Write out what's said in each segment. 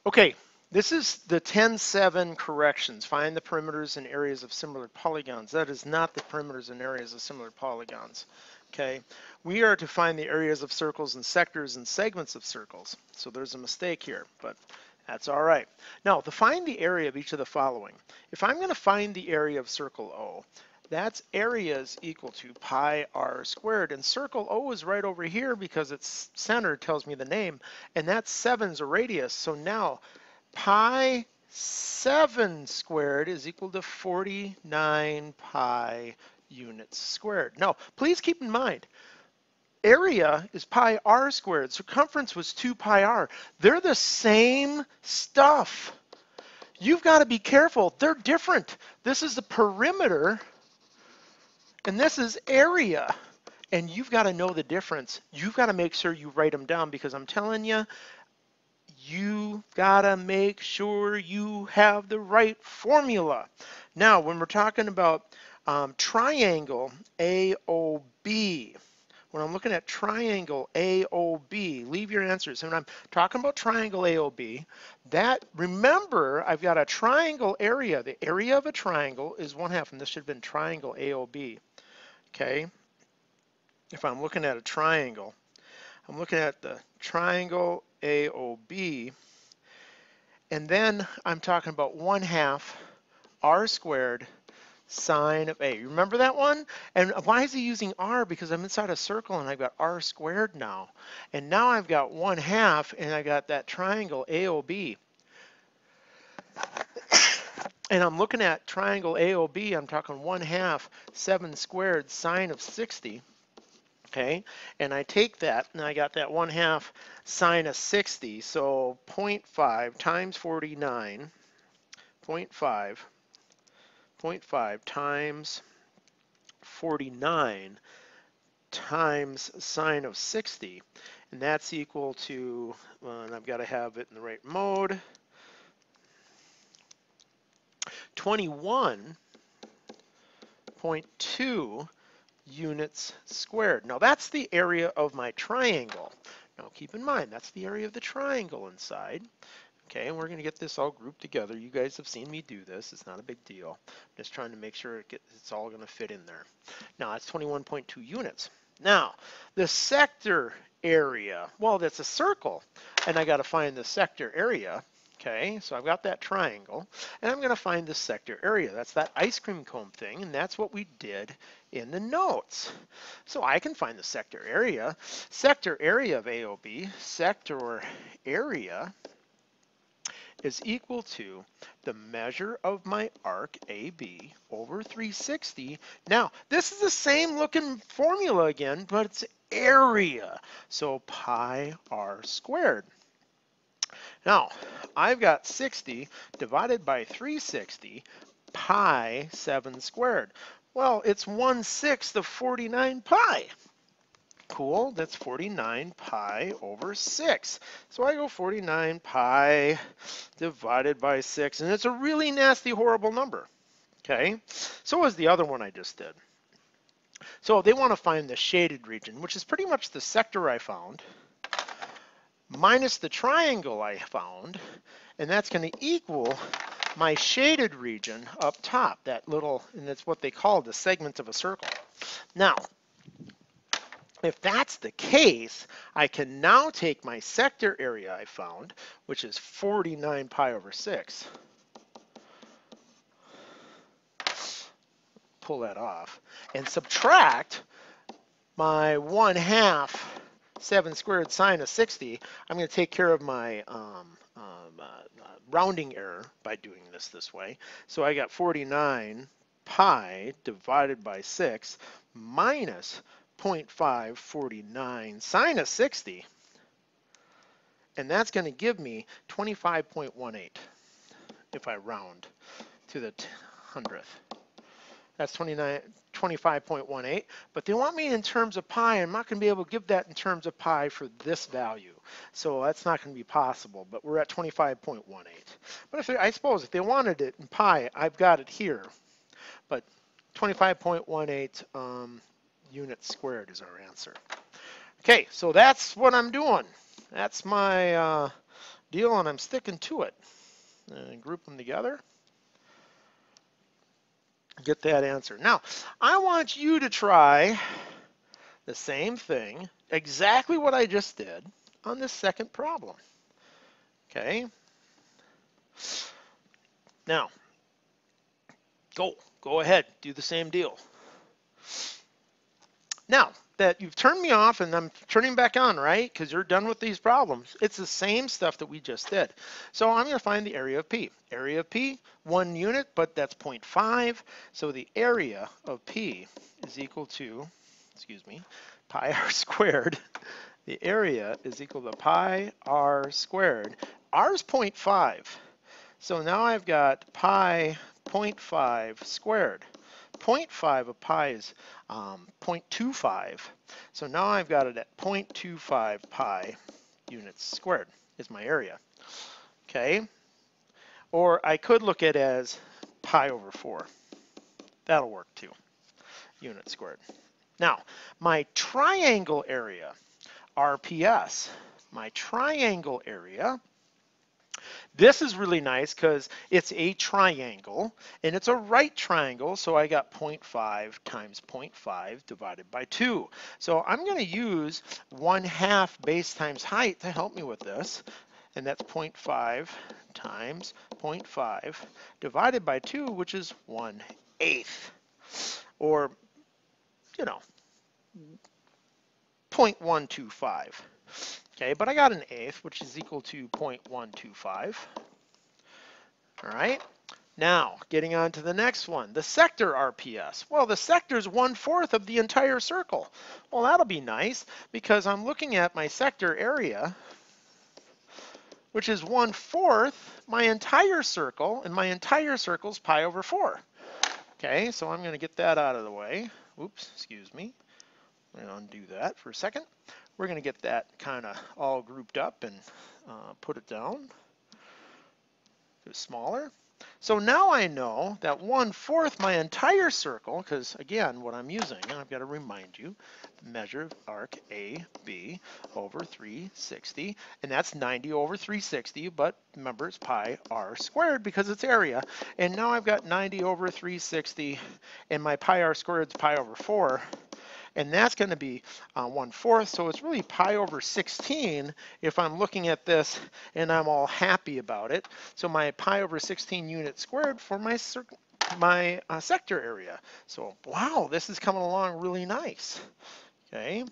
Okay, this is the 10-7 corrections. Find the perimeters and areas of similar polygons. That is not the perimeters and areas of similar polygons. Okay, we are to find the areas of circles and sectors and segments of circles. So there's a mistake here, but that's all right. Now, to find the area of each of the following, if I'm going to find the area of circle O, that's area is equal to pi r squared, and circle O is right over here because its center tells me the name, and that's 7's a radius. So now pi 7 squared is equal to 49 pi units squared. Now, please keep in mind, area is pi r squared. Circumference was 2 pi r. They're the same stuff. You've got to be careful. They're different. This is the perimeter, and this is area. And you've got to know the difference. You've got to make sure you write them down, because I'm telling you, you gotta make sure you have the right formula. Now, when we're talking about triangle AOB, when I'm looking at triangle AOB, leave your answers. And when I'm talking about triangle AOB, that, remember, I've got a triangle area. The area of a triangle is 1/2, and this should have been triangle AOB. Okay? If I'm looking at a triangle, I'm looking at the triangle AOB, and then I'm talking about 1/2 r squared sine of a. Remember that one? And why is he using r? Because I'm inside a circle and I've got r squared now. And now I've got 1/2 and I got that triangle AOB. And I'm looking at triangle AOB, I'm talking 1/2 7 squared sine of 60. Okay, and I take that, and I got that 1/2 sine of 60, so 0.5 times 49, 0.5 times 49 times sine of 60, and that's equal to, and I've got to have it in the right mode, 21.2 units squared. Now that's the area of my triangle. Now keep in mind, that's the area of the triangle inside. Okay, and we're going to get this all grouped together. You guys have seen me do this. It's not a big deal. I'm just trying to make sure it's all going to fit in there. Now that's 21.2 units. Now the sector area, well, that's a circle, and I got to find the sector area. Okay, so I've got that triangle, and I'm going to find the sector area. That's that ice cream cone thing, and that's what we did in the notes. So I can find the sector area. Sector area of AOB, sector area, is equal to the measure of my arc AB over 360. Now, this is the same looking formula again, but it's area. So pi r squared. Now, I've got 60 divided by 360, pi 7 squared. Well, it's 1/6 of 49 pi. Cool, that's 49 pi over 6. So I go 49 pi divided by 6, and it's a really nasty, horrible number. Okay, so is the other one I just did. So they want to find the shaded region, which is pretty much the sector I found, minus the triangle I found, and that's going to equal my shaded region up top, that little, and that's what they call the segment of a circle. Now, if that's the case, I can now take my sector area I found, which is 49 pi over 6, pull that off, and subtract my 1/2 7 squared sine of 60. I'm going to take care of my rounding error by doing this way. So I got 49 pi divided by 6 minus 0.549 sine of 60. And that's going to give me 25.18 if I round to the 100th. That's 25.18, but they want me in terms of pi. I'm not going to be able to give that in terms of pi for this value. So that's not going to be possible, but we're at 25.18. But I suppose if they wanted it in pi, I've got it here. But 25.18 units squared is our answer. Okay, so that's what I'm doing. That's my deal, and I'm sticking to it. And group them together. Get that answer. Now, I want you to try the same thing, exactly what I just did, on this second problem. Okay? Now, go ahead, do the same deal. Now that you've turned me off and I'm turning back on, right? Because you're done with these problems. It's the same stuff that we just did. So I'm going to find the area of P. Area of P, 1 unit, but that's 0.5. So the area of P is equal to, pi r squared. The area is equal to pi r squared. R is 0.5. So now I've got pi 0.5 squared. 0.5 of pi is 0.25. So now I've got it at 0.25 pi units squared is my area. Okay? Or I could look at it as pi over 4. That'll work too. Units squared. Now, my triangle area, RPS, my triangle area, this is really nice because it's a triangle and it's a right triangle, so I got 0.5 times 0.5 divided by 2. So I'm going to use 1/2 base times height to help me with this, and that's 0.5 times 0.5 divided by 2, which is 1/8, or, 0.125. Okay, but I got an eighth, which is equal to 0.125. All right, now getting on to the next one, the sector RPS. Well, the sector is 1/4 of the entire circle. Well, that'll be nice because I'm looking at my sector area, which is 1/4 my entire circle, and my entire circle is pi over 4. Okay, so I'm going to get that out of the way. Oops, excuse me. I'm going to undo that for a second. We're going to get that kind of all grouped up and put it down. Get it smaller. So now I know that 1/4 my entire circle, because again, what I'm using, and I've got to remind you, measure of arc AB over 360, and that's 90 over 360, but remember it's pi r squared because it's area. And now I've got 90 over 360, and my pi r squared is pi over 4. And that's going to be 1/4, so it's really pi over 16 if I'm looking at this and I'm all happy about it. So my pi over 16 units squared for my sector area. So wow, this is coming along really nice. Okay.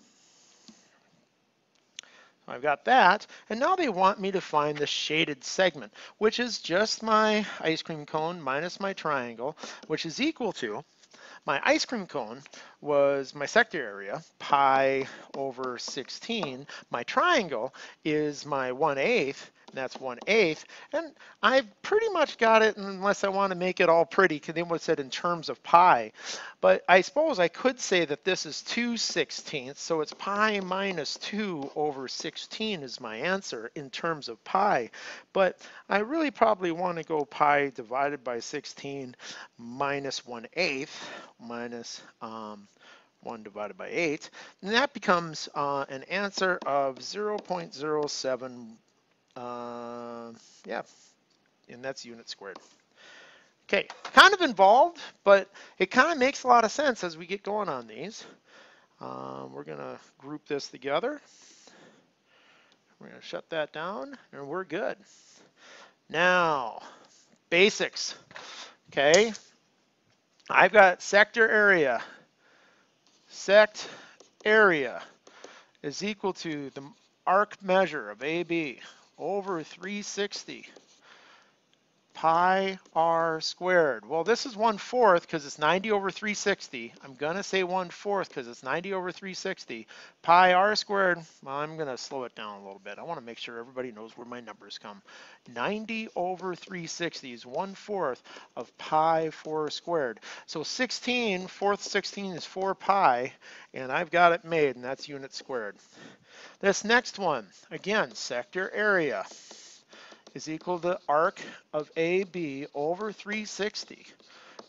I've got that, and now they want me to find the shaded segment, which is just my ice cream cone minus my triangle, which is equal to, my ice cream cone was my sector area, pi over 16. My triangle is my 1/8, and that's 1/8. And I've pretty much got it, unless I want to make it all pretty, because they would have said in terms of pi. But I suppose I could say that this is 2/16, so it's pi minus 2 over 16 is my answer in terms of pi. But I really probably want to go pi divided by 16 minus 1/8 minus 1 divided by 8, and that becomes an answer of 0.07, yeah, and that's unit squared. Okay, kind of involved, but it kind of makes a lot of sense as we get going on these. We're going to group this together. We're going to shut that down, and we're good. Now, basics. Okay, I've got sector area. Sect area is equal to the arc measure of AB over 360 pi r squared. Well, this is 1/4 because it's 90 over 360. I'm going to say 1/4 because it's 90 over 360. Pi r squared, well, I'm going to slow it down a little bit. I want to make sure everybody knows where my numbers come. 90 over 360 is 1/4 of pi 4 squared. So 16, 4th 16 is 4 pi, and I've got it made, and that's unit squared. This next one, again, sector area is equal to arc of AB over 360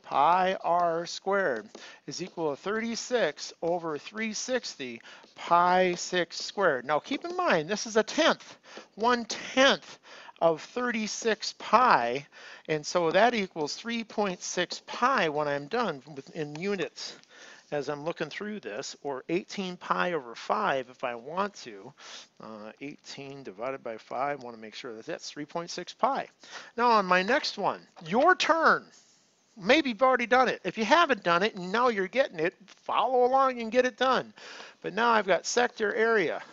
pi r squared is equal to 36 over 360 pi 6 squared. Now keep in mind, this is a tenth, 1/10 of 36 pi, and so that equals 3.6 pi when I'm done in units as I'm looking through this, or 18 pi over 5 if I want to. 18 divided by 5, I want to make sure that that's 3.6 pi. Now on my next one, your turn. Maybe you've already done it. If you haven't done it and now you're getting it, follow along and get it done. But now I've got sector area.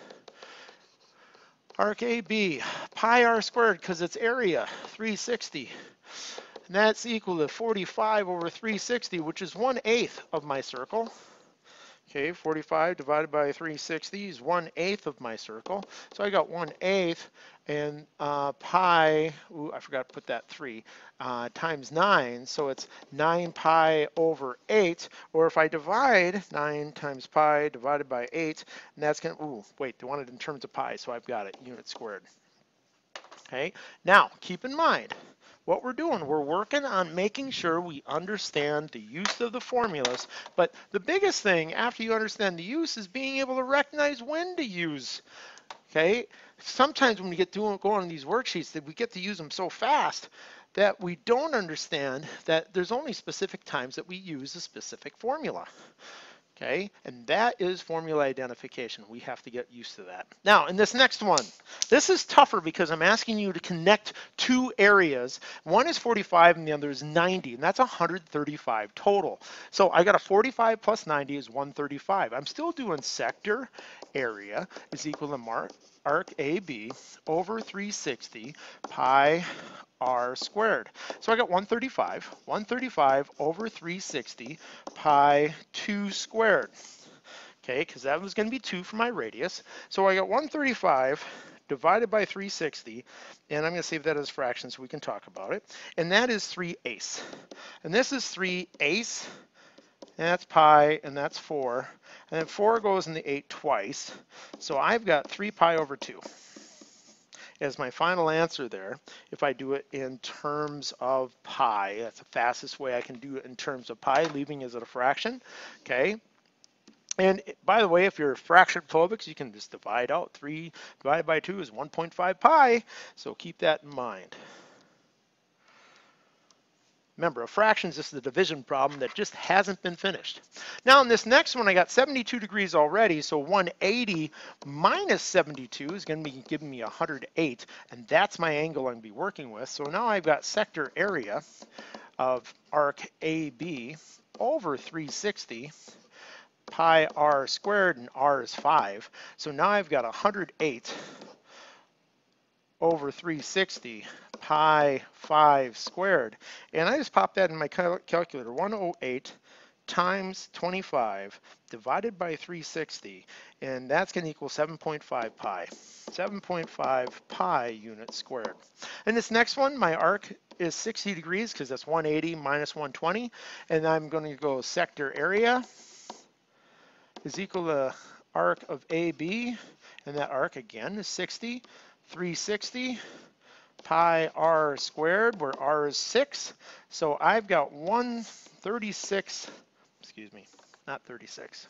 Arc AB, pi r squared, because it's area, 360. And that's equal to 45 over 360, which is 1/8 of my circle. Okay, 45 divided by 360 is 1/8 of my circle. So I got 1/8, and pi, ooh, I forgot to put that 3, times 9. So it's 9 pi over 8. Or if I divide 9 times pi divided by 8, and that's going to, ooh, wait, they want it in terms of pi, so I've got it, unit squared. Okay, now keep in mind, what we're doing, we're working on making sure we understand the use of the formulas, but the biggest thing after you understand the use is being able to recognize when to use. Okay, sometimes when we get going on these worksheets, that we get to use them so fast that we don't understand that there's only specific times that we use a specific formula. Okay, and that is formula identification. We have to get used to that. Now, in this next one, this is tougher because I'm asking you to connect two areas. One is 45 and the other is 90, and that's 135 total. So I got a 45 plus 90 is 135. I'm still doing sector area is equal to arc AB over 360 pi r squared. So I got 135 over 360 pi 2 squared. Okay, because that was going to be 2 for my radius. So I got 135 divided by 360, and I'm going to save that as fractions so we can talk about it. And that is 3/8. And this is 3/8, and that's pi, and that's 4. And then 4 goes in the 8 twice. So I've got 3 pi over 2 as my final answer there. If I do it in terms of pi, that's the fastest way I can do it in terms of pi, leaving it as a fraction. Okay. And by the way, if you're fraction phobics, you can just divide out. 3 divided by 2 is 1.5 pi. So keep that in mind. Remember, a fraction is just the division problem that just hasn't been finished. Now in this next one, I got 72 degrees already, so 180 minus 72 is going to be giving me 108, and that's my angle I'm going to be working with. So now I've got sector area of arc AB over 360 pi r squared, and r is 5. So now I've got 108 over 360 pi 5 squared, and I just popped that in my calculator. 108 times 25 divided by 360, and that's going to equal 7.5 pi. 7.5 pi units squared. And this next one, my arc is 60 degrees because that's 180 minus 120, and I'm going to go sector area is equal to arc of AB, and that arc again is 60. 360 pi r squared, where r is 6. So I've got 136, excuse me, not 36.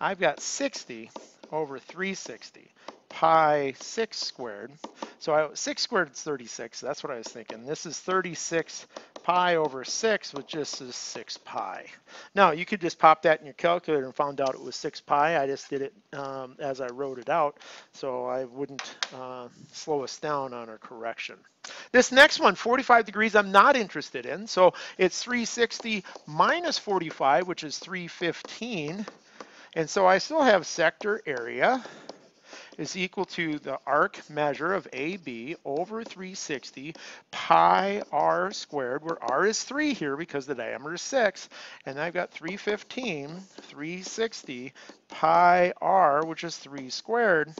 I've got 60 over 360 pi 6 squared. So 6 squared is 36. That's what I was thinking. This is 36 pi over 6, which just is 6 pi. Now, you could just pop that in your calculator and found out it was 6 pi. I just did it as I wrote it out, so I wouldn't slow us down on our correction. This next one, 45 degrees, I'm not interested in. So it's 360 minus 45, which is 315. And so I still have sector area is equal to the arc measure of AB over 360 pi r squared, where r is 3 here because the diameter is 6, and I've got 360 pi r, which is 3 squared,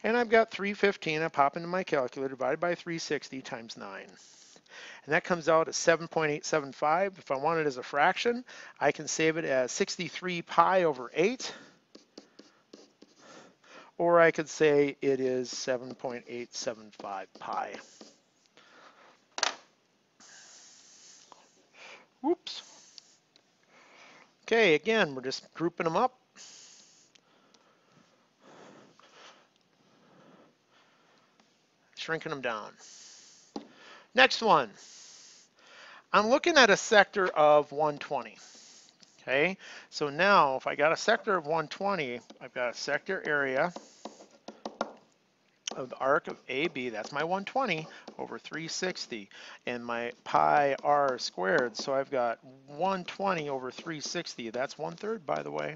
and I've got 315, I pop into my calculator, divided by 360 times 9. And that comes out at 7.875. If I want it as a fraction, I can save it as 63 pi over 8. Or I could say it is 7.875 pi. Whoops. Okay, again, we're just grouping them up. Shrinking them down. Next one. I'm looking at a sector of 120. Okay, so now if I got a sector of 120, I've got a sector area of the arc of AB, that's my 120, over 360, and my pi r squared, so I've got 120 over 360, that's 1/3 by the way,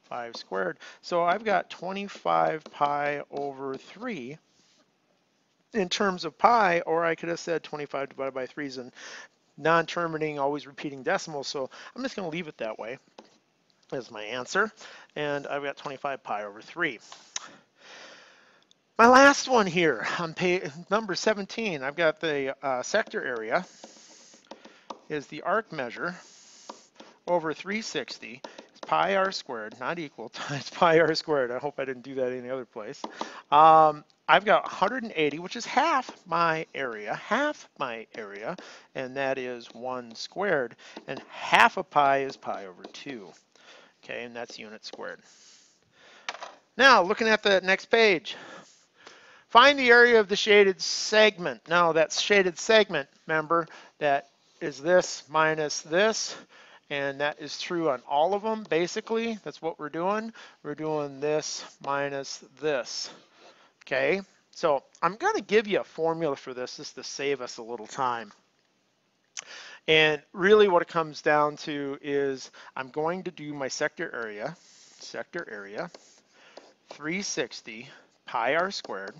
5 squared, so I've got 25 pi over 3 in terms of pi, or I could have said 25 divided by 3 is a non-terminating, always repeating decimal, so I'm just going to leave it that way as my answer, and I've got 25 pi over 3. My last one here on page number 17, I've got the sector area is the arc measure over 360. It's pi r squared, not equal, times pi r squared. I hope I didn't do that any other place. I've got 180, which is half my area, and that is 1 squared, and half of pi is pi over 2. Okay, and that's unit squared. Now, looking at the next page. Find the area of the shaded segment. Now that shaded segment, remember, that is this minus this, and that is true on all of them, basically. That's what we're doing. We're doing this minus this. Okay, so I'm going to give you a formula for this just to save us a little time. And really what it comes down to is I'm going to do my sector area, 360 pi r squared.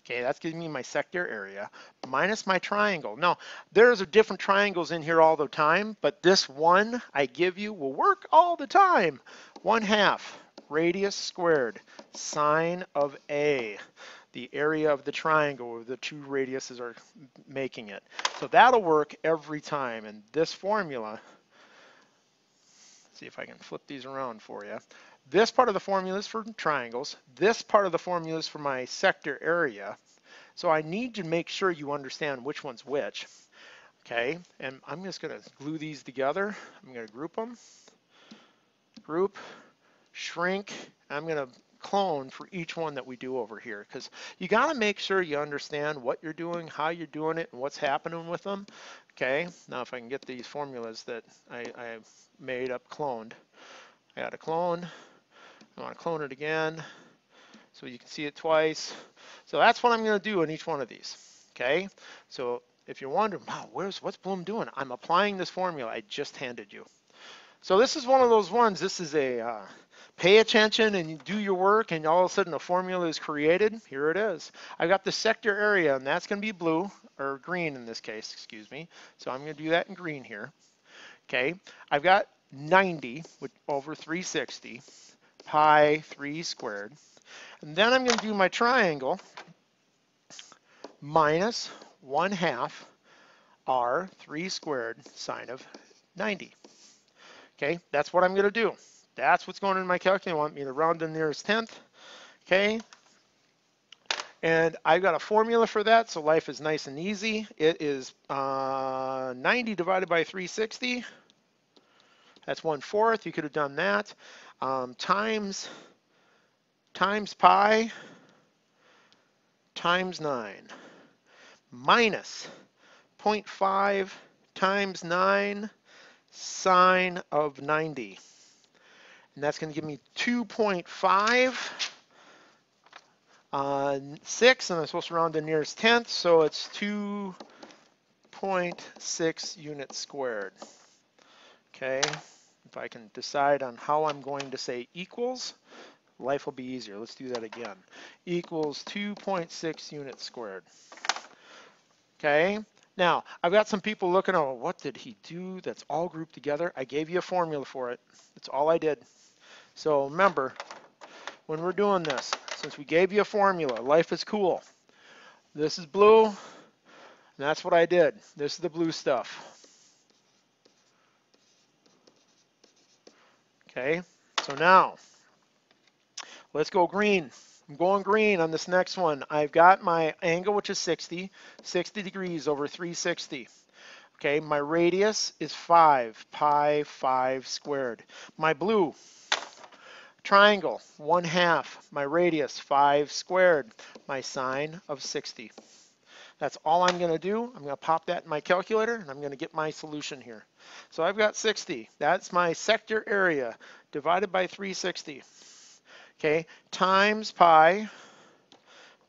Okay, that's giving me my sector area minus my triangle. Now, there's different triangles in here all the time, but this one I give you will work all the time. 1/2 radius squared sine of A, the area of the triangle where the two radiuses are making it. So that'll work every time. And this formula, see if I can flip these around for you. This part of the formula is for triangles. This part of the formula is for my sector area. So I need to make sure you understand which one's which. Okay, and I'm just going to glue these together. I'm going to group them. Group, shrink. I'm going to clone for each one that we do over here, because you got to make sure you understand what you're doing, how you're doing it, and what's happening with them. Okay, now if I can get these formulas that I made up cloned. I got to clone. I want to clone it again so you can see it twice. So that's what I'm going to do in each one of these. Okay, so if you're wondering, wow, what's Bloom doing? I'm applying this formula I just handed you. So this is one of those ones. This is a pay attention and you do your work, and all of a sudden a formula is created. Here it is. I've got the sector area, and that's going to be blue, or green in this case, excuse me. So I'm going to do that in green here. Okay, I've got 90 over 360, pi 3 squared. And then I'm going to do my triangle, minus 1/2 r 3 squared sine of 90. Okay, that's what I'm going to do. That's what's going in my calculator. I want me to round to the nearest tenth. Okay, and I've got a formula for that, so life is nice and easy. It is 90 divided by 360. That's 1/4. You could have done that. Times pi times 9 minus 0.5 times 9 sine of 90. And that's going to give me 2.5 6, and I'm supposed to round the nearest tenth, so it's 2.6 units squared. Okay, if I can decide on how I'm going to say equals, life will be easier. Let's do that again. Equals 2.6 units squared. Okay, now I've got some people looking, oh, what did he do that's all grouped together? I gave you a formula for it. That's all I did. So remember, when we're doing this, since we gave you a formula, life is cool. This is blue, and that's what I did. This is the blue stuff. Okay, so now let's go green. I'm going green on this next one. I've got my angle, which is 60 degrees over 360. Okay, my radius is 5, pi 5 squared. My blue triangle, 1/2. My radius, 5 squared. My sine of 60. That's all I'm going to do. I'm going to pop that in my calculator, and I'm going to get my solution here. So I've got 60. That's my sector area divided by 360. Okay, times pi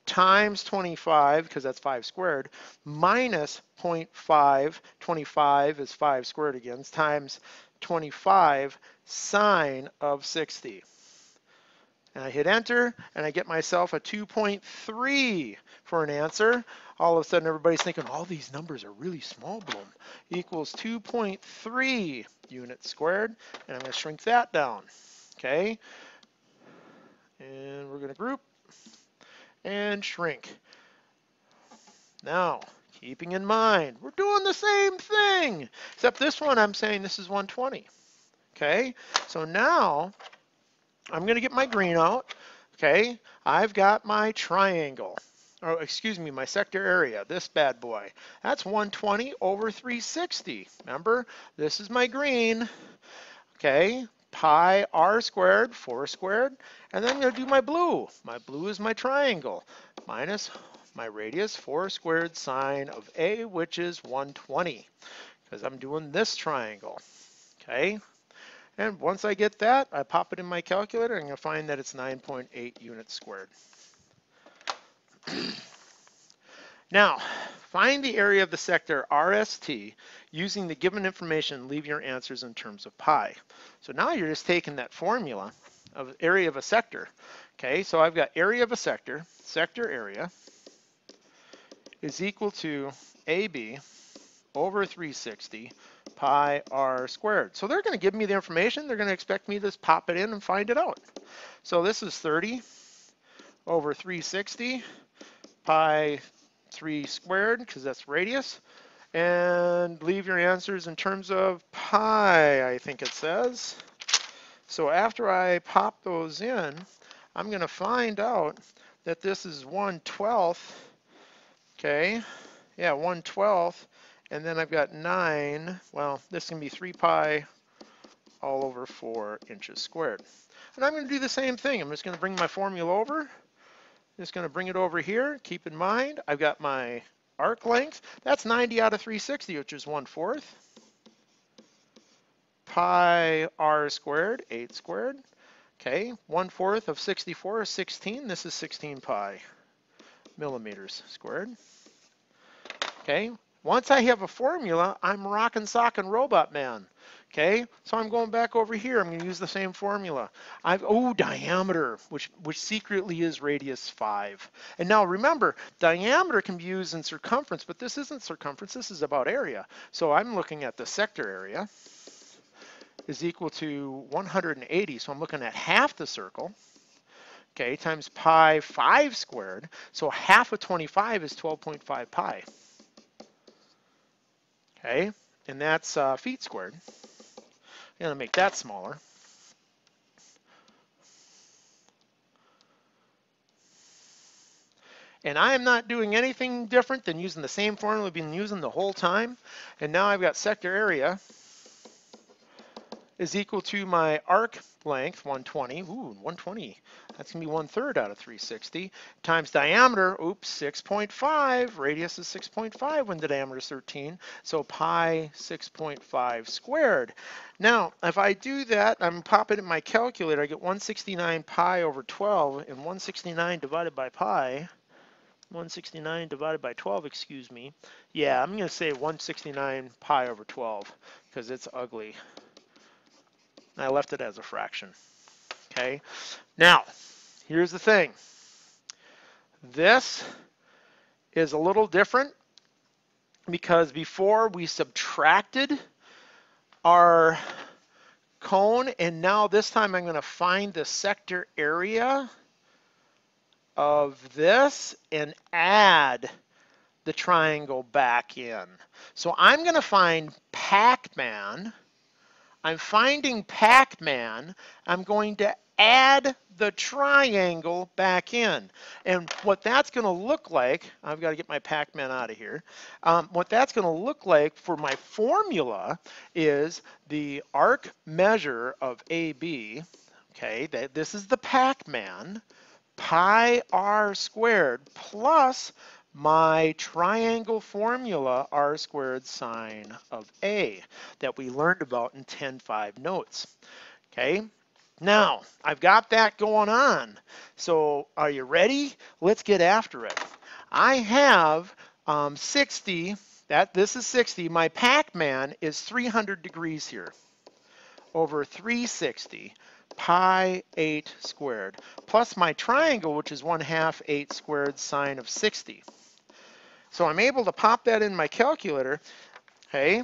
times 25, because that's 5 squared, minus 0.5. 25 is 5 squared again, times 25 sine of 60. And I hit enter, and I get myself a 2.3 for an answer. All of a sudden, everybody's thinking, all these numbers are really small, Bloom. Equals 2.3 units squared, and I'm going to shrink that down. Okay, and we're going to group and shrink. Now, keeping in mind, we're doing the same thing, except this one I'm saying this is 120. Okay, so now I'm going to get my green out. Okay, I've got my triangle, or excuse me, my sector area, this bad boy. That's 120 over 360. Remember, this is my green. Okay, pi r squared, 4 squared, and then I'm going to do my blue. My blue is my triangle, minus my radius, 4 squared sine of a, which is 120, because I'm doing this triangle. Okay. And once I get that, I pop it in my calculator, and I'm going to find that it's 9.8 units squared. Now, find the area of the sector RST using the given information. Leave your answers in terms of pi. So now you're just taking that formula of area of a sector. Okay, so I've got area of a sector, sector area, is equal to AB over 360 pi r squared. So they're going to give me the information. They're going to expect me to just pop it in and find it out. So this is 30 over 360 pi 3 squared, because that's radius. And leave your answers in terms of pi, I think it says. So after I pop those in, I'm going to find out that this is 1/12. Okay, yeah, 1/12. And then I've got 9, well, this can be 3 pi all over 4 inches squared. And I'm going to do the same thing. I'm just going to bring my formula over. Just going to bring it over here. Keep in mind, I've got my arc length. That's 90 out of 360, which is 1/4. Pi r squared, 8 squared. Okay, 1/4 of 64 is 16. This is 16 pi millimeters squared. Okay. Once I have a formula, I'm rockin' sockin' robot man. Okay, so I'm going back over here. I'm going to use the same formula. Diameter, which secretly is radius 5. And now remember, diameter can be used in circumference, but this isn't circumference. This is about area. So I'm looking at the sector area is equal to 180. So I'm looking at half the circle. Okay, times pi 5 squared. So half of 25 is 12.5 pi. Okay, and that's feet squared. I'm going to make that smaller. And I am not doing anything different than using the same formula we've been using the whole time. And now I've got sector area is equal to my arc length, 120. Ooh, 120. That's going to be 1/3 out of 360 times diameter. Oops, 6.5. Radius is 6.5 when the diameter is 13. So pi 6.5 squared. Now, if I do that, I'm popping it in my calculator. I get 169 pi over 12, and 169 divided by pi. 169 divided by 12, excuse me. Yeah, I'm going to say 169 pi over 12 because it's ugly. I left it as a fraction. Okay. Now, here's the thing. This is a little different because before we subtracted our cone, and now this time I'm going to find the sector area of this and add the triangle back in. So I'm going to find Pac-Man. I'm finding Pac-Man. I'm going to add the triangle back in. And what that's going to look like, I've got to get my Pac-Man out of here. What that's going to look like for my formula is the arc measure of AB, okay, this is the Pac-Man, pi r squared plus my triangle formula r squared sine of A that we learned about in 10.5 notes. Okay, now I've got that going on. So are you ready? Let's get after it. I have 60, this is 60. My Pac-Man is 300 degrees here over 360 pi 8 squared plus my triangle, which is 1/2 8 squared sine of 60. So I'm able to pop that in my calculator, okay?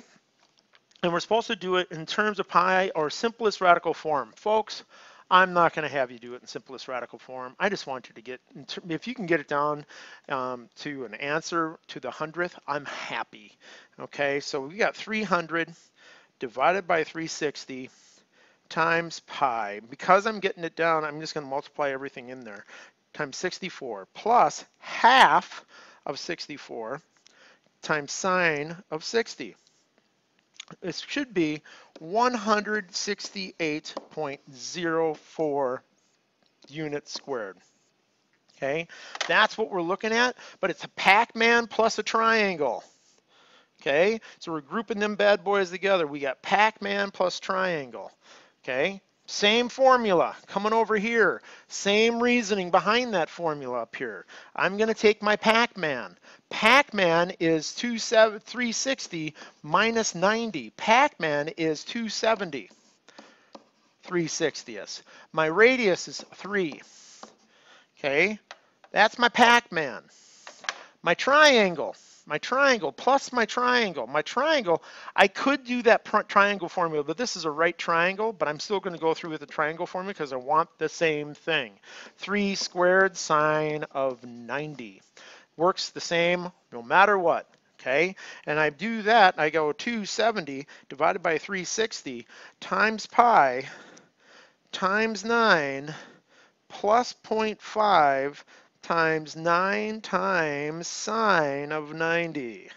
And we're supposed to do it in terms of pi or simplest radical form. Folks, I'm not going to have you do it in simplest radical form. I just want you to get, if you can get it down to an answer to the 100th, I'm happy. Okay, so we got 300 divided by 360 times pi. Because I'm getting it down, I'm just going to multiply everything in there, times 64 plus half of 64 times sine of 60. It should be 168.04 units squared. Okay, that's what we're looking at, but it's a Pac-Man plus a triangle. Okay, so we're grouping them bad boys together. We got Pac-Man plus triangle. Okay, same formula coming over here. Same reasoning behind that formula up here. I'm going to take my Pac-Man. Pac-Man is 360 minus 90. Pac-Man is 270. 3/60ths. My radius is 3. Okay, that's my Pac-Man. My triangle plus my triangle. My triangle, I could do that triangle formula, but this is a right triangle, but I'm still going to go through with the triangle formula because I want the same thing. 3 squared sine of 90. Works the same no matter what. Okay, and I do that, I go 270 divided by 360 times pi times 9 plus 0.5 times 9 times sine of 90.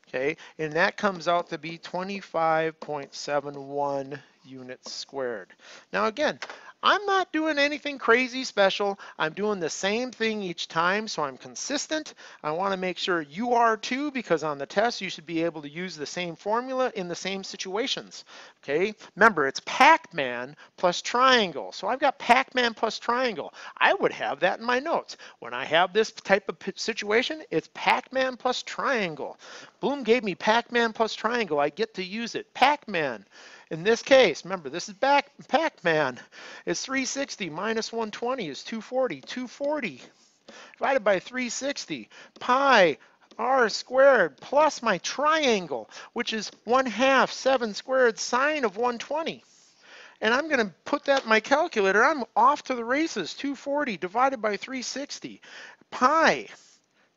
Okay, and that comes out to be 25.71 units squared. Now again, I'm not doing anything crazy special. I'm doing the same thing each time, so I'm consistent. I want to make sure you are too, because on the test you should be able to use the same formula in the same situations. Okay, remember it's Pac-Man plus triangle. So I've got Pac-Man plus triangle. I would have that in my notes. When I have this type of situation, it's Pac-Man plus triangle. Bloom gave me Pac-Man plus triangle. I get to use it. Pac-Man. In this case, remember, this is Pac-Man. It's 360 minus 120 is 240. 240 divided by 360 pi r squared plus my triangle, which is 1/2 7 squared sine of 120. And I'm going to put that in my calculator. I'm off to the races. 240 divided by 360 pi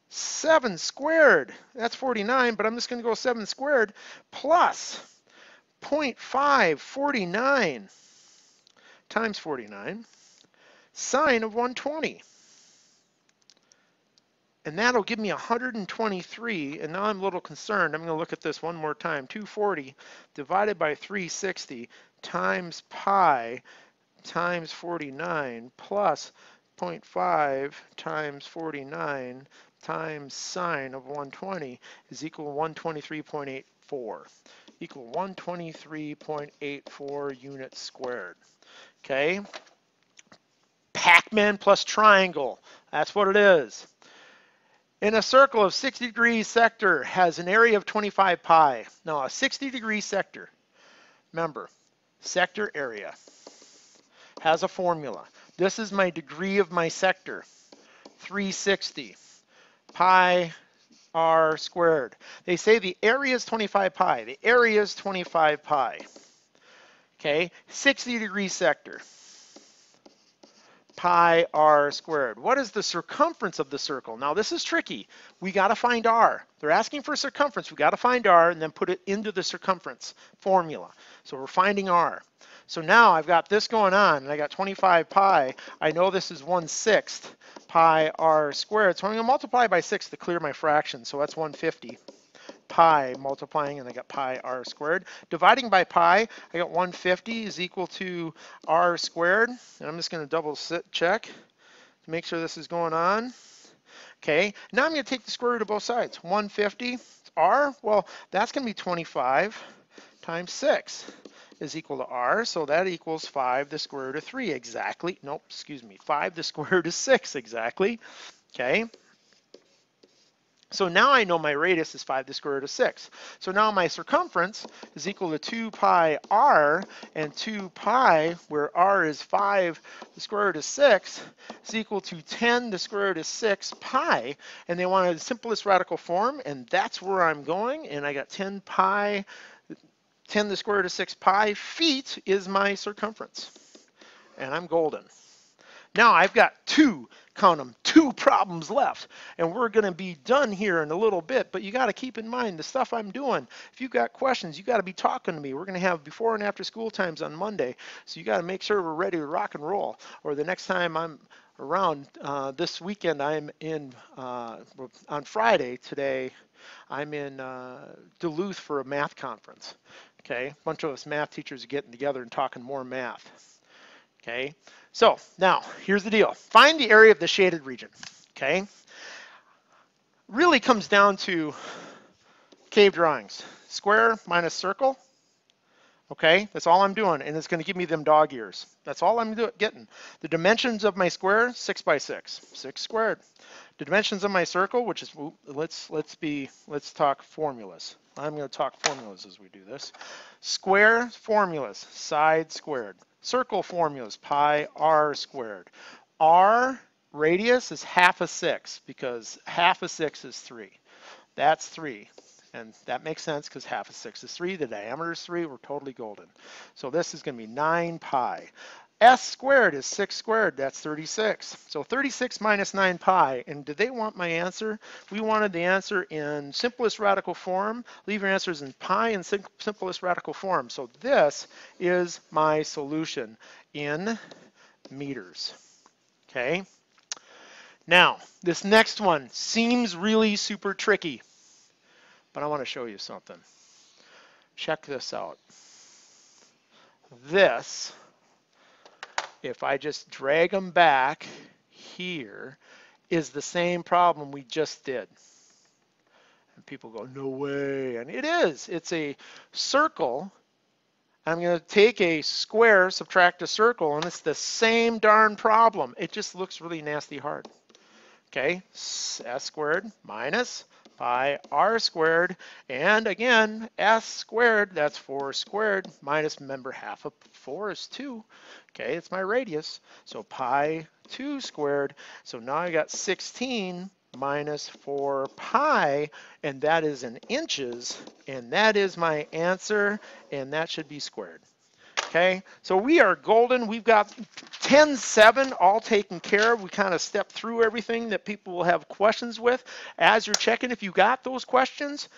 7 squared. That's 49, but I'm just going to go 7 squared plus 0.549 times 49 sine of 120. And that'll give me 123. And now I'm a little concerned. I'm going to look at this one more time. 240 divided by 360 times pi times 49 plus 0.5 times 49 times sine of 120 is equal to 123.84. Equal 123.84 units squared. Okay? Pac-Man plus triangle. That's what it is. In a circle of 60 degrees sector has an area of 25 pi. Now a 60-degree sector, remember, sector area has a formula. This is my degree of my sector, 360 pi r squared. They say the area is 25 pi. The area is 25 pi. Okay, 60-degree sector. pi r squared. What is the circumference of the circle? Now this is tricky. We got to find r. They're asking for circumference. We got to find r and then put it into the circumference formula. So we're finding r. So now I've got this going on, and I got 25 pi. I know this is 1/6 pi r squared. So I'm going to multiply by 6 to clear my fraction. So that's 150 pi multiplying, and I got pi r squared. Dividing by pi, I got 150 is equal to r squared. And I'm just going to double check to make sure this is going on. Okay, now I'm going to take the square root of both sides. 150 r, well, that's going to be 25 times 6 is equal to r, so that equals 5 the square root of 3 exactly. Nope, excuse me, 5 the square root of 6 exactly. Okay. So now I know my radius is 5 the square root of 6. So now my circumference is equal to 2 pi r, and 2 pi, where r is 5 the square root of 6, is equal to 10 the square root of 6 pi. And they wanted the simplest radical form, and that's where I'm going. And I got 10 pi, 10 the square root of 6 pi feet is my circumference. And I'm golden. Now I've got count them, two problems left, and we're going to be done here in a little bit, but you got to keep in mind the stuff I'm doing. If you've got questions, you got to be talking to me. We're going to have before and after school times on Monday, so you got to make sure we're ready to rock and roll, or the next time I'm around this weekend, I'm in, on Friday today, I'm in Duluth for a math conference. Okay, a bunch of us math teachers are getting together and talking more math. Okay, so now here's the deal. Find the area of the shaded region. Okay, really comes down to cave drawings. Square minus circle. Okay, that's all I'm doing, and it's going to give me them dog ears. That's all I'm getting. The dimensions of my square, 6 by 6, 6 squared. The dimensions of my circle, which is, let's talk formulas. I'm going to talk formulas as we do this. Square formulas, side squared. Circle formulas, pi r squared. R radius is half of 6 because half of 6 is 3. That's 3. And that makes sense because half of 6 is 3. The diameter is 3. We're totally golden. So this is going to be 9 pi. S squared is 6 squared. That's 36. So 36 minus 9 pi. And did they want my answer? We wanted the answer in simplest radical form. Leave your answers in pi and simplest radical form. So this is my solution in meters. Okay. Now, this next one seems really super tricky, but I want to show you something. Check this out. This, if I just drag them back here, is the same problem we just did. And people go, no way. And it is. It's a circle. I'm going to take a square, subtract a circle, and it's the same darn problem. It just looks really nasty hard. Okay, s squared minus pi r squared, and again, s squared, that's 4 squared, minus, remember, half of 4 is 2. Okay, it's my radius, so pi 2 squared. So now I got 16 minus 4 pi, and that is in inches, and that is my answer, and that should be squared. Okay, so we are golden. We've got 10-7 all taken care of. We kind of stepped through everything that people will have questions with. As you're checking, if you got those questions,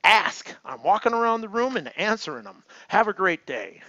ask. I'm walking around the room and answering them. Have a great day.